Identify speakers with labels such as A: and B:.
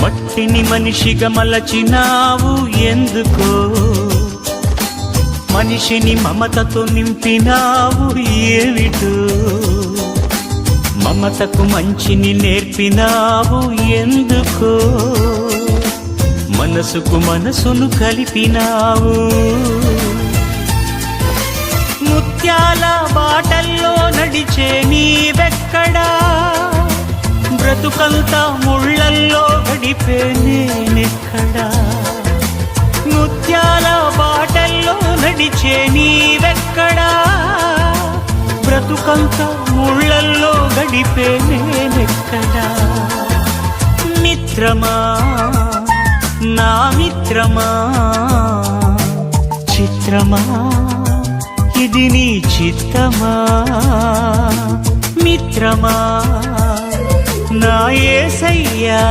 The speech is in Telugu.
A: మట్టిని మనిషిగా మలచినావు ఎందుకో, మనిషిని మమతతో నింపినావు ఏమిటో, మమతకు మంచిని నేర్పినావు ఎందుకో, మనసుకు మనసును కలిపినావు. ముత్యాల బాటల్లో నడిచే నీవెక్కడా, బ్రతుకంతా ముళ్ళల్లో గడిపే నేనెక్కడా. ముత్యాల బాటల్లో నడిచే నీవెక్కడా, బ్రతుకంతా ముళ్ళల్లో గడిపే నేనెక్కడా. మిత్రమా నా మిత్రమా, చిత్రమా ఇది నీ చిత్తమా. మిత్రమా నా యేసయ్యా.